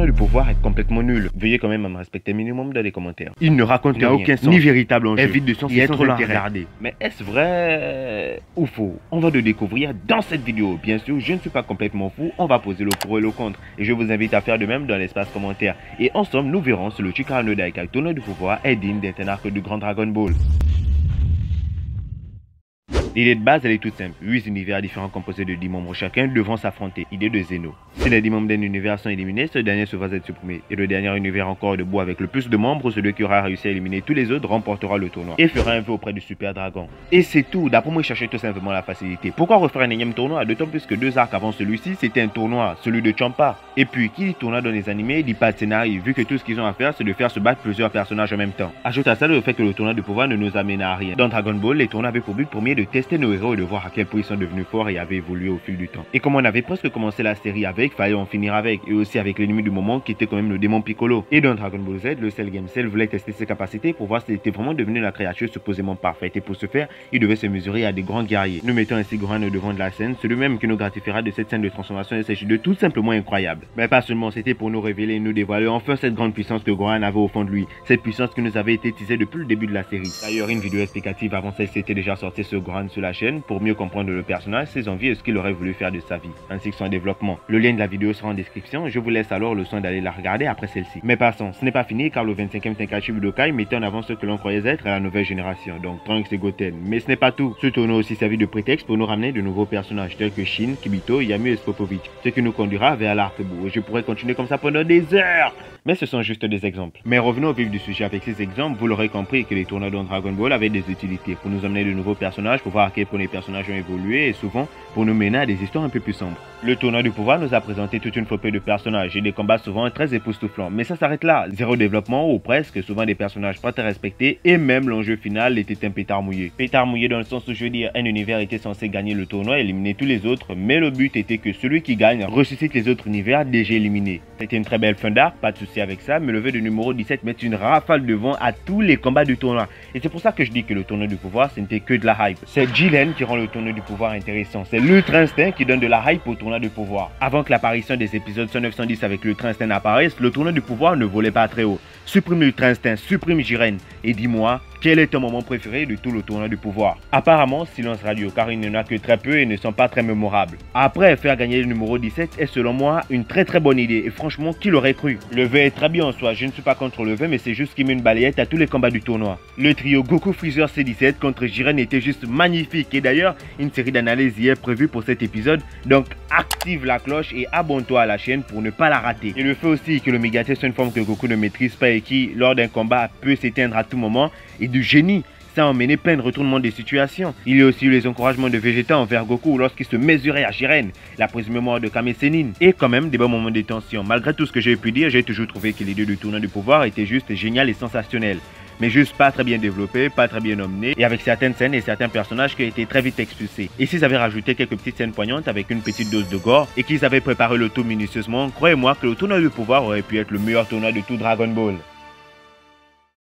tournoi du pouvoir est complètement nul. Veuillez quand même à me respecter minimum dans les commentaires. Il ne raconte rien, aucun sens, ni véritable enjeu. Évite de sens et trop long à regarder. Mais est-ce vrai ou faux? On va le découvrir dans cette vidéo. Bien sûr, je ne suis pas complètement fou. On va poser le pour et le contre. Et je vous invite à faire de même dans l'espace commentaire. Et en somme, nous verrons si le Chikara no Daikai tournoi du pouvoir est digne d'être un arc du grand Dragon Ball. L'idée de base, elle est toute simple. 8 univers différents composés de 10 membres chacun devront s'affronter. Idée de Zeno. Si les 10 membres d'un univers sont éliminés, ce dernier se va être supprimé. Et le dernier univers encore debout avec le plus de membres, celui qui aura réussi à éliminer tous les autres remportera le tournoi et fera un vœu auprès du Super Dragon. Et c'est tout. D'après moi, je cherchais tout simplement la facilité. Pourquoi refaire un énième tournoi? D'autant plus que 2 arcs avant celui-ci, c'était un tournoi, celui de Champa. Et puis, qui dit tournoi dans les animés, dit pas de scénario, vu que tout ce qu'ils ont à faire, c'est de faire se battre plusieurs personnages en même temps. Ajoute à ça le fait que le tournoi du pouvoir ne nous amène à rien. Dans Dragon Ball, les tournois avaient pour but premier de tester nos héros et de voir à quel point ils sont devenus forts et avaient évolué au fil du temps. Et comme on avait presque commencé la série avec, fallait en finir avec, et aussi avec l'ennemi du moment qui était quand même le démon Piccolo. Et dans Dragon Ball Z, le Cell Game Cell voulait tester ses capacités pour voir s'il était vraiment devenu la créature supposément parfaite. Et pour ce faire, il devait se mesurer à des grands guerriers. Nous mettons ainsi Gohan au devant de la scène, celui-même qui nous gratifiera de cette scène de transformation SH2 tout simplement incroyable. Mais pas seulement, c'était pour nous révéler et nous dévoiler enfin cette grande puissance que Gohan avait au fond de lui. Cette puissance qui nous avait été teasée depuis le début de la série. D'ailleurs, une vidéo explicative avant celle-ci était déjà sortie sur Gohan sur la chaîne pour mieux comprendre le personnage, ses envies et ce qu'il aurait voulu faire de sa vie, ainsi que son développement. Le lien de la vidéo sera en description, je vous laisse alors le soin d'aller la regarder après celle-ci. Mais passons, ce n'est pas fini car le 25e Tenkaichi Budokai mettait en avant ce que l'on croyait être la nouvelle génération, donc Trunks et Goten. Mais ce n'est pas tout, ce tournoi a aussi servi de prétexte pour nous ramener de nouveaux personnages tels que Shin, Kibito, Yamu et Spopovich, ce qui nous conduira vers l'arc-bout. Je pourrais continuer comme ça pendant des heures, mais ce sont juste des exemples. Mais revenons au vif du sujet avec ces exemples, vous l'aurez compris que les tournois dans Dragon Ball avaient des utilités pour nous amener de nouveaux personnages, pour voir à quel point les personnages ont évolué et souvent pour nous mener à des histoires un peu plus sombres. Le tournoi du pouvoir nous a présenté toute une flopée de personnages et des combats souvent très époustouflants, mais ça s'arrête là, zéro développement ou presque, souvent des personnages pas très respectés et même l'enjeu final était un pétard mouillé. Pétard mouillé dans le sens où je veux dire, un univers était censé gagner le tournoi et éliminer tous les autres, mais le but était que celui qui gagne ressuscite les autres univers déjà éliminés. C'était une très belle fin d'arc, pas de souci avec ça, mais le vœu de numéro 17 met une rafale de vent à tous les combats du tournoi. Et c'est pour ça que je dis que le tournoi du pouvoir ce n'était que de la hype. C'est Jiren qui rend le tournoi du pouvoir intéressant, c'est l'Ultra Instinct qui donne de la hype au tournoi du pouvoir. Avant que l'apparition des épisodes 109-110 avec l'Ultra Instinct n'apparaisse, le tournoi du pouvoir ne volait pas très haut. Supprime l'Ultra Instinct, supprime Jiren, et dis-moi, quel est ton moment préféré de tout le tournoi du pouvoir? Apparemment, silence radio, car il n'y en a que très peu et ne sont pas très mémorables. Après, faire gagner le numéro 17 est selon moi une très bonne idée, et franchement, qui l'aurait cru? Le vœu est très bien en soi, je ne suis pas contre le vœu, mais c'est juste qu'il met une balayette à tous les combats du tournoi. Le trio Goku Freezer C17 contre Jiren était juste magnifique, et d'ailleurs, une série d'analyses y est prévue pour cet épisode, donc active la cloche et abonne-toi à la chaîne pour ne pas la rater. Et le fait aussi que le Megatest est une forme que Goku ne maîtrise pas et qui, lors d'un combat, peut s'éteindre à tout moment, et du génie. Ça a emmené plein de retournements des situations. Il y a aussi eu les encouragements de Vegeta envers Goku lorsqu'il se mesurait à Jiren, la prise de mémoire de Kame Sennin, et quand même des bons moments de tension. Malgré tout ce que j'ai pu dire, j'ai toujours trouvé que l'idée du tournoi du pouvoir était juste géniale et sensationnelle. Mais juste pas très bien développé, pas très bien emmené, et avec certaines scènes et certains personnages qui ont été très vite expulsés. Et s'ils avaient rajouté quelques petites scènes poignantes avec une petite dose de gore, et qu'ils avaient préparé le tout minutieusement, croyez-moi que le tournoi du pouvoir aurait pu être le meilleur tournoi de tout Dragon Ball.